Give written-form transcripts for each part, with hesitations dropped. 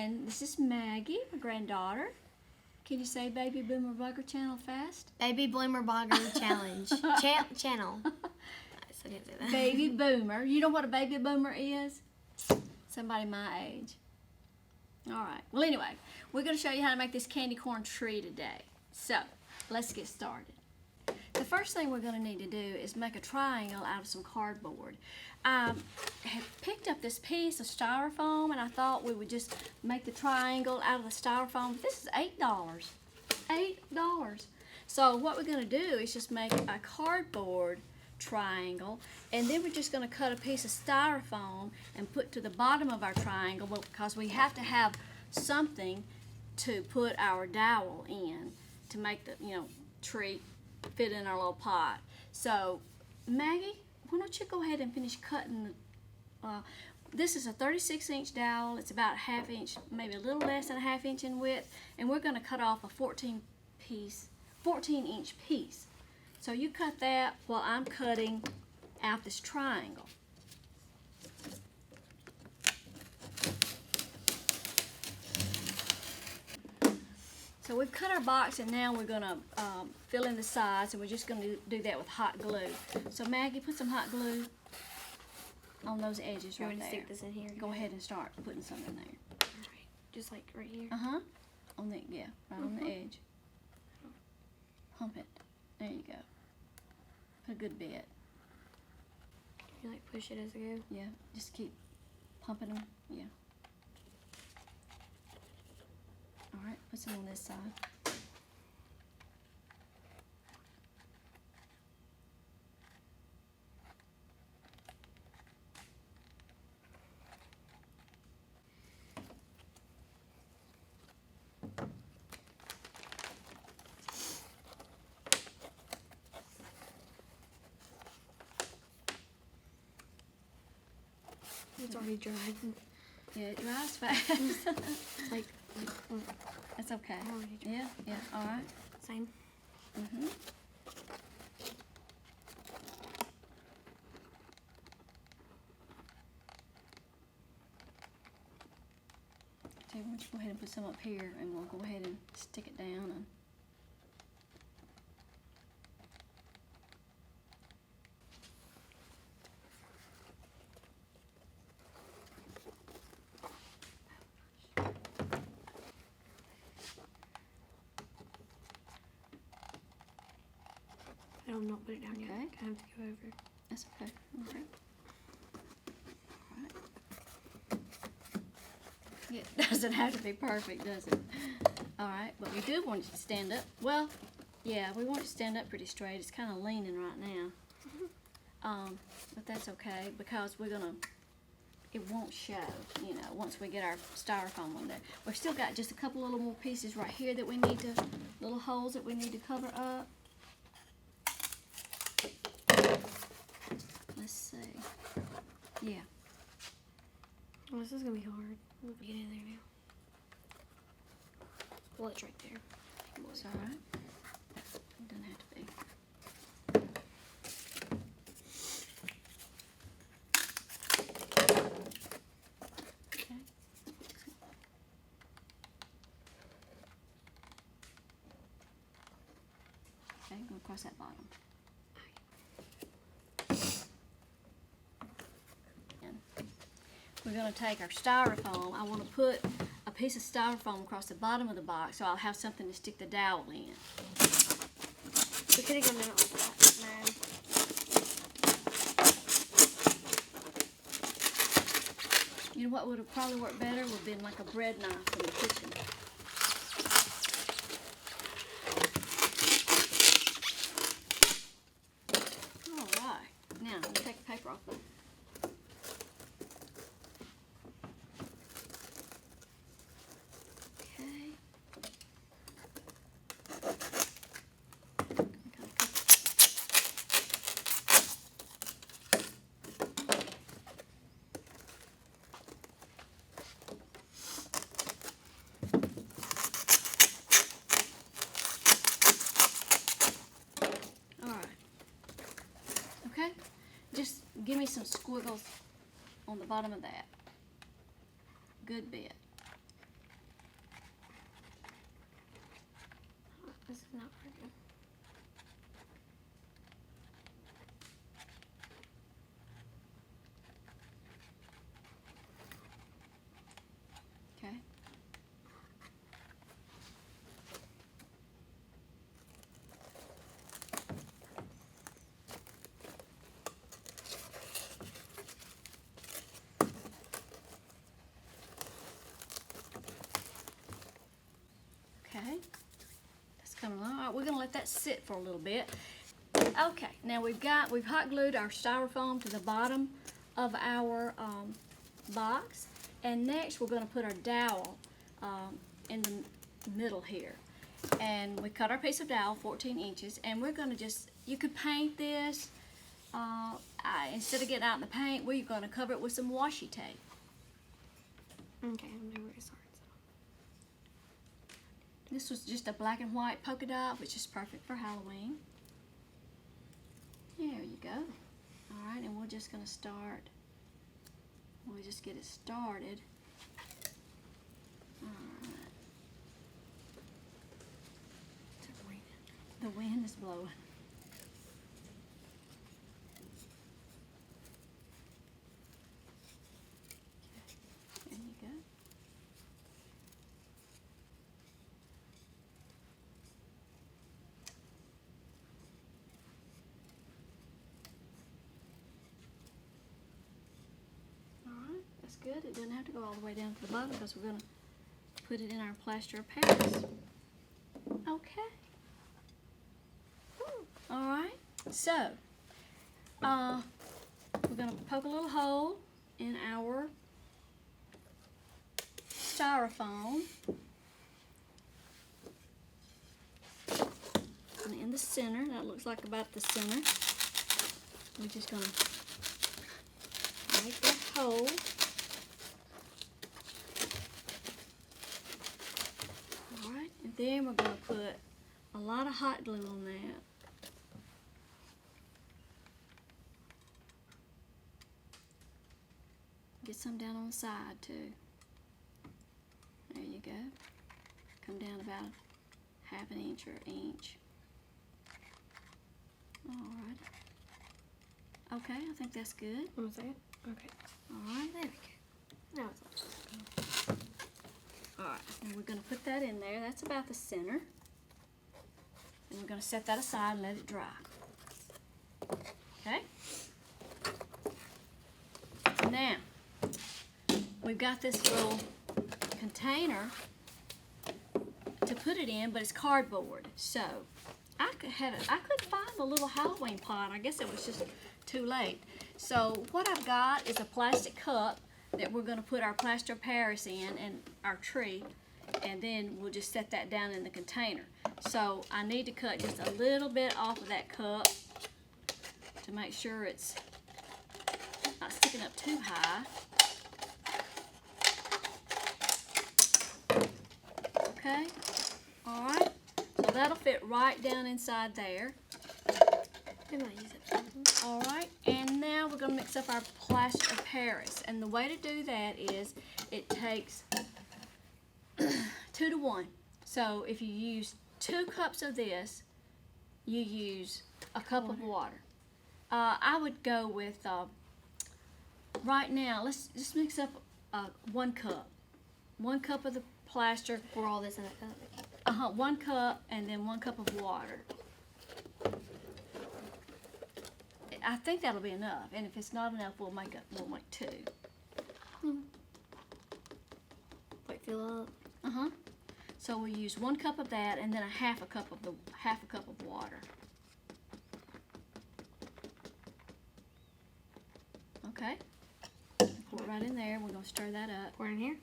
And this is Maggie, my granddaughter. Can you say Baby Boomer Bugger Channel fast? Baby Boomer Bugger Challenge. Channel. I didn't say that. Baby Boomer. You know what a baby boomer is? Somebody my age. Alright. Well, anyway, we're going to show you how to make this candy corn tree today. So, let's get started. The first thing we're going to need to do is make a triangle out of some cardboard. I had picked up this piece of styrofoam and I thought we would just make the triangle out of the styrofoam. But this is $8. $8. So what we're going to do is just make a cardboard triangle, and then we're just going to cut a piece of styrofoam and put to the bottom of our triangle because we have to have something to put our dowel in to make the tree fit in our little pot. So Maggie, why don't you go ahead and finish cutting the this is a 36-inch dowel. It's about a half inch, maybe a little less than a half inch in width, and we're going to cut off a 14-inch piece. So you cut that while I'm cutting out this triangle. So we've cut our box, and now we're going to fill in the sides, and we're just going to do that with hot glue. So Maggie, put some hot glue on those edges right there. You want to stick this in here? Go ahead and start putting some in there. Alright, just like right here? Uh-huh. On the, yeah, right on the edge. Pump it. There you go. Put a good bit. You like push it as I go? Yeah, just keep pumping them. Yeah. Alright, put some on this side. It's already dried. Yeah, it dries fast. like That's okay. Already dried. Yeah, yeah, alright. Same. Mm-hmm. So why don't you go ahead and put some up here, and we'll go ahead and stick it down. And I don't know, put it down yet. Okay. I have to go over. that's okay. Alright. Alright. It doesn't have to be perfect, does it? Alright, but we do want it to stand up. Well, yeah, we want it to stand up pretty straight. It's kind of leaning right now. But that's okay because we're gonna, it won't show, once we get our styrofoam on there. We've still got just a couple little more pieces right here that we need to, little holes that we need to cover up. Let's see. Yeah. Well, this is gonna be hard. We'll get in there now. Well, it's right there. It's alright. It doesn't have to be. Okay. Okay, go across that bottom. We're going to take our styrofoam. I want to put a piece of styrofoam across the bottom of the box so I'll have something to stick the dowel in. We could have gone down like that, man. You know what would have probably worked better? Would have been like a bread knife in the kitchen. Alright. Now, let me take the paper off. Okay, just give me some squiggles on the bottom of that. Good bit. This is not working. Okay. Okay, that's coming along. All right, we're gonna let that sit for a little bit. Okay, now we've hot glued our styrofoam to the bottom of our box, and next we're gonna put our dowel in the middle here. And we cut our piece of dowel 14 inches, and we're gonna you could paint this. Instead of getting out in the paint, we're gonna cover it with some washi tape. Okay, I'm never gonna start. This was just a black and white polka dot, which is perfect for Halloween. There you go. All right, and we're just gonna start. We'll just get it started. All right. The wind is blowing. There you go. That's good. It doesn't have to go all the way down to the bottom because we're going to put it in our plaster of Paris. Okay. All right. So, we're going to poke a little hole in our styrofoam. And in the center, that looks like about the center. We're just going to make that hole. Alright, and then we're going to put a lot of hot glue on that. Get some down on the side too. There you go. Come down about half an inch or an inch. Alright. Okay, I think that's good. One second. Okay. Alright. There we go. Now it's all. Alright, and we're going to put that in there. That's about the center. And we're going to set that aside and let it dry. Okay? Now, we've got this little container to put it in, but it's cardboard. So, I could find a little Halloween pot. I guess it was just too late. So, what I've got is a plastic cup that we're going to put our plaster of Paris in and our tree, and then we'll just set that down in the container. So I need to cut just a little bit off of that cup to make sure it's not sticking up too high. Okay, alright, so that'll fit right down inside there. I'm gonna use it. Alright, and now we're going to mix up our plaster of Paris. And the way to do that is it takes 2 to 1. So if you use 2 cups of this, you use a cup of water. I would go with, right now, let's just mix up 1 cup. 1 cup of the plaster. Pour all this in a cup. 1 cup and then 1 cup of water. I think that'll be enough, and if it's not enough, we'll make 2. Wait, fill up. So we'll use 1 cup of that, and then a half a cup of water. Okay. Pour it right in there. We're gonna stir that up. Pour it in here.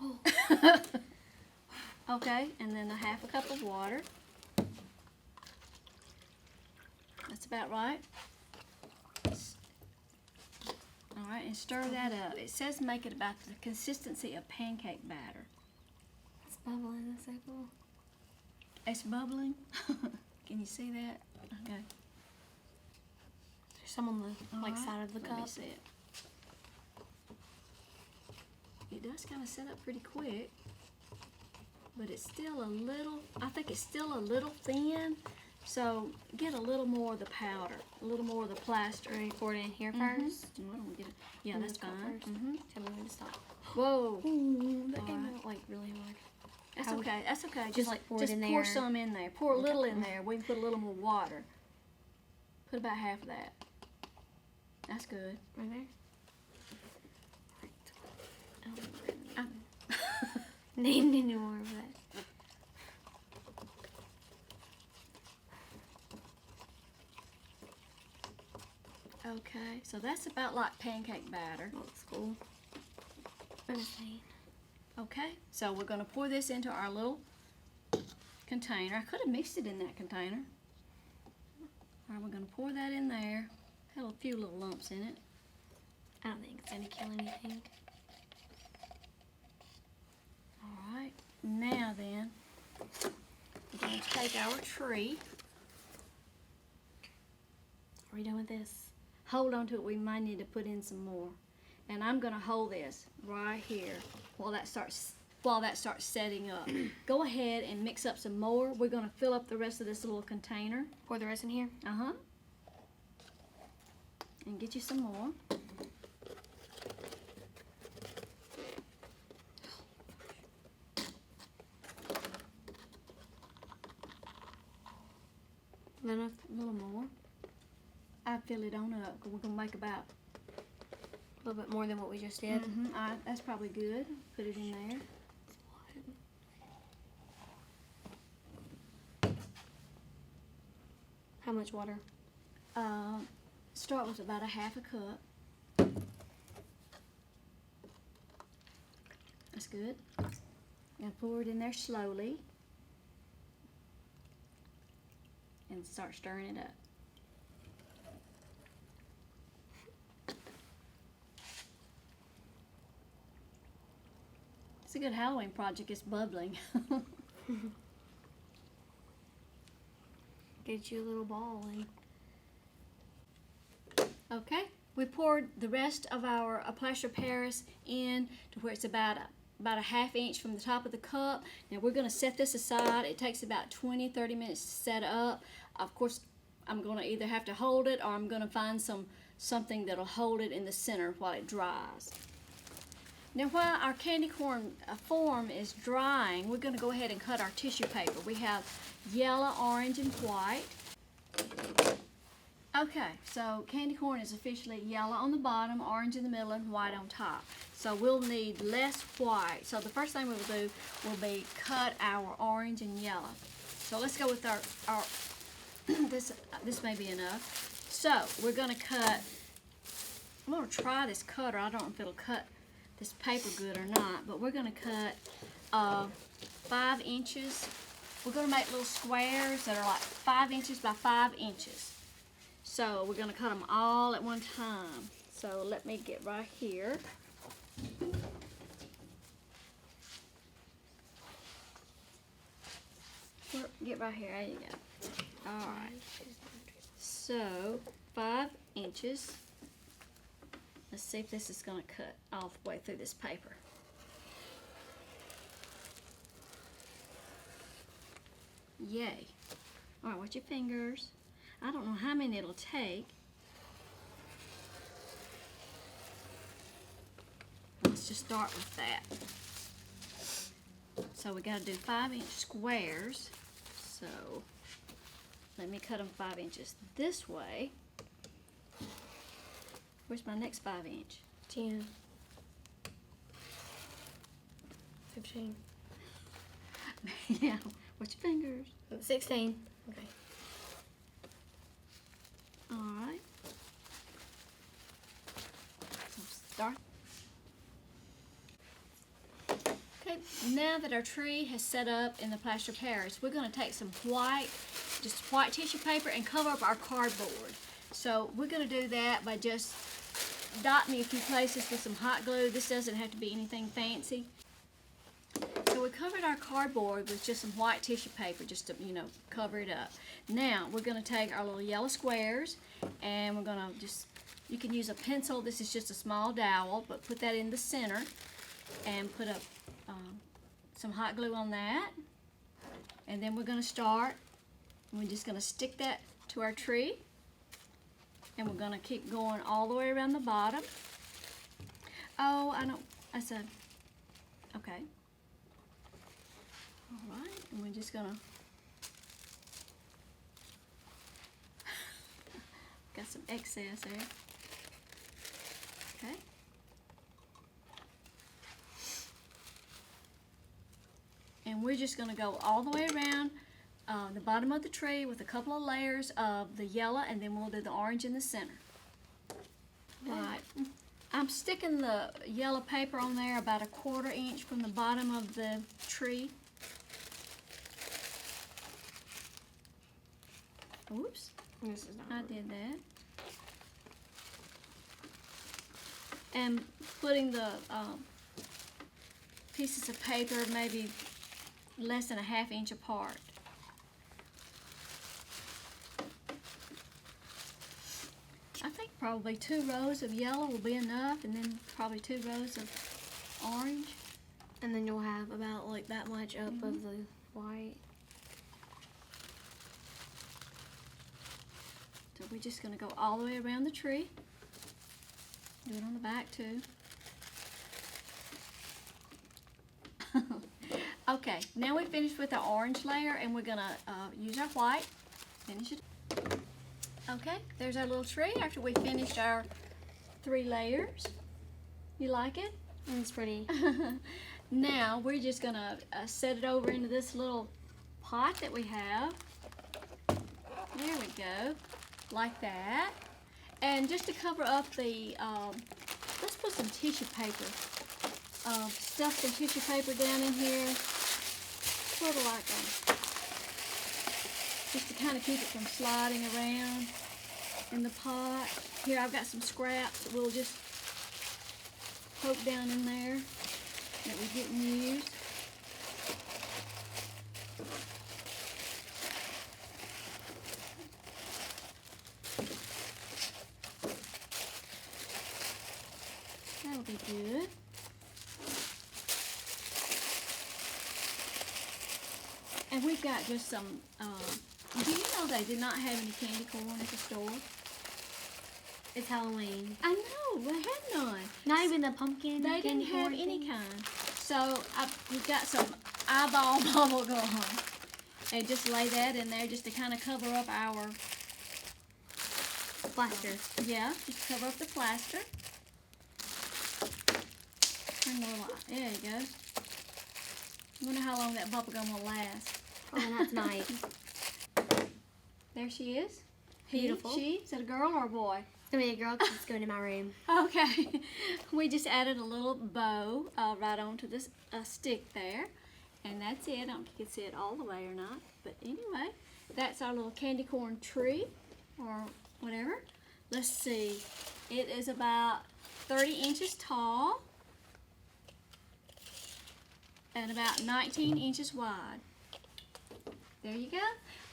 Oh. Okay, and then a half a cup of water. That's about right. Alright, and stir that up. It says make it about the consistency of pancake batter. It's bubbling. That's so cool. It's bubbling. Can you see that? Okay. There's some on the Alright, side of the let cup. me see it. It does kind of set up pretty quick. but it's still a little, I think it's still a little thin. So get a little more of the powder, a little more of the plaster. Ready to pour it in here Mhm. first? I don't get it. Yeah, And that's this part fine. first? Mhm. Tell me when to stop. Whoa. Ooh, that came Alright. out like really hard. That's How- okay. That's okay. just, like, pour it just in pour there. some in there. Pour a Okay. little in there. We can put a little more water. Put about half of that. That's good. Right there? Ah. Named any more of that. Okay, so that's about like pancake batter. Looks cool. Insane. Okay, so we're going to pour this into our little container. I could have mixed it in that container. All right, we're going to pour that in there. Had a few little lumps in it. I don't think it's gonna kill anything. All right, now then, we're going to take our tree. Are we done with this? Hold on to it. We might need to put in some more. And I'm going to hold this right here while that starts setting up. Go ahead and mix up some more. We're going to fill up the rest of this little container. Pour the rest in here? Uh-huh. And get you some more. Enough? A little more. I'd fill it on up. We're going to make about... A little bit more than what we just did. That's probably good. Put it in there. How much water? Start with about a half a cup. That's good. Now pour it in there slowly. And start stirring it up. It's a good Halloween project. It's bubbling. Get you a little ball and Okay, we poured the rest of our plaster of Paris in to where it's about a half inch from the top of the cup. Now we're going to set this aside. It takes about 20-30 minutes to set up. Of course, I'm going to either have to hold it or I'm going to find something that'll hold it in the center while it dries. Now while our candy corn form is drying, we're going to go ahead and cut our tissue paper. We have yellow, orange, and white. Okay, so candy corn is officially yellow on the bottom, orange in the middle, and white on top. So we'll need less white. So the first thing we'll do will be cut our orange and yellow. So let's go with our this may be enough. So we're going to cut, I'm going to try this cutter. I don't know if it'll cut this paper good or not, but we're going to cut 5 inches. We're going to make little squares that are like 5 inches by 5 inches. So we're going to cut them all at one time. So let me get right here. Get right here. There you go. All right. So 5 inches. Let's see if this is going to cut all the way through this paper. Yay. All right, watch your fingers. I don't know how many it'll take. Let's just start with that. So we got to do 5-inch squares. So let me cut them 5 inches this way. Where's my next 5-inch? 10. 15. Yeah, watch your fingers. 16. Okay. All right. So start. Okay, now that our tree has set up in the plaster of Paris, we're going to take some just white tissue paper and cover up our cardboard. So we're going to do that by just dotting a few places with some hot glue. This doesn't have to be anything fancy. So we covered our cardboard with just some white tissue paper just to, cover it up. Now we're going to take our little yellow squares and we're going to you can use a pencil. This is just a small dowel, but put that in the center and put some hot glue on that. And then we're going to start. We're just going to stick that to our tree. And we're going to keep going all the way around the bottom. Oh, I said, okay. All right, and we're just going to, got some excess there. Okay. And we're just going to go all the way around the bottom of the tree with a couple of layers of the yellow, and then we'll do the orange in the center. Right. I'm sticking the yellow paper on there about 1/4 inch from the bottom of the tree. Oops. This is not I did that. And putting the pieces of paper maybe less than 1/2 inch apart. I think probably 2 rows of yellow will be enough, and then probably 2 rows of orange. And then you'll have about like that much up of the white. So we're just going to go all the way around the tree. Do it on the back too. Okay, now we finished with the orange layer, and we're going to use our white. Finish it. Okay, there's our little tree after we finished our 3 layers. You like it? It's pretty. Now we're just going to set it over into this little pot that we have. There we go. Like that. And just to cover up the, let's put some tissue paper. Stuff some tissue paper down in here. Sort of like just to kind of keep it from sliding around in the pot. Here I've got some scraps that we'll just poke down in there that we didn't use. That'll be good. And we've got just some, do you know they did not have any candy corn at the store? It's Halloween. I know, they had none. Not even the pumpkin. They didn't candy have corn any thing? kind. So we've got some eyeball bubble gum. And just lay that in there just to kind of cover up our Plaster. Yeah, just cover up the plaster. Turn the little, there you go. I wonder how long that bubble gum will last. Probably not tonight. There she is. Beautiful. She? Is that a girl or a boy? It's gonna be a girl because it's going in my room. Okay. We just added a little bow right onto this stick there. And that's it. I don't know if you can see it all the way or not. But anyway, that's our little candy corn tree or whatever. Let's see. It is about 30 inches tall and about 19 inches wide. There you go.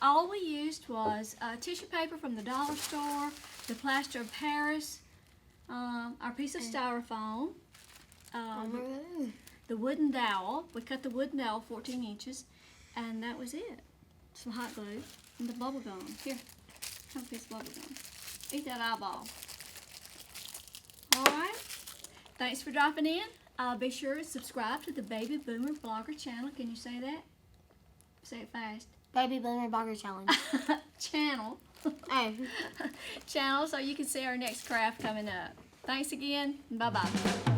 All we used was tissue paper from the dollar store, the plaster of Paris, our piece of styrofoam, the wooden dowel. We cut the wooden dowel 14 inches, and that was it. Some hot glue and the bubble gum. Here, have a piece of bubble gum. Eat that eyeball. All right. Thanks for dropping in. Be sure to subscribe to the Baby Boomer Blogger channel. Can you say that? Say it fast. Baby Boomer Blogger Challenge. Channel. Oh. Channel, so you can see our next craft coming up. Thanks again. Bye-bye.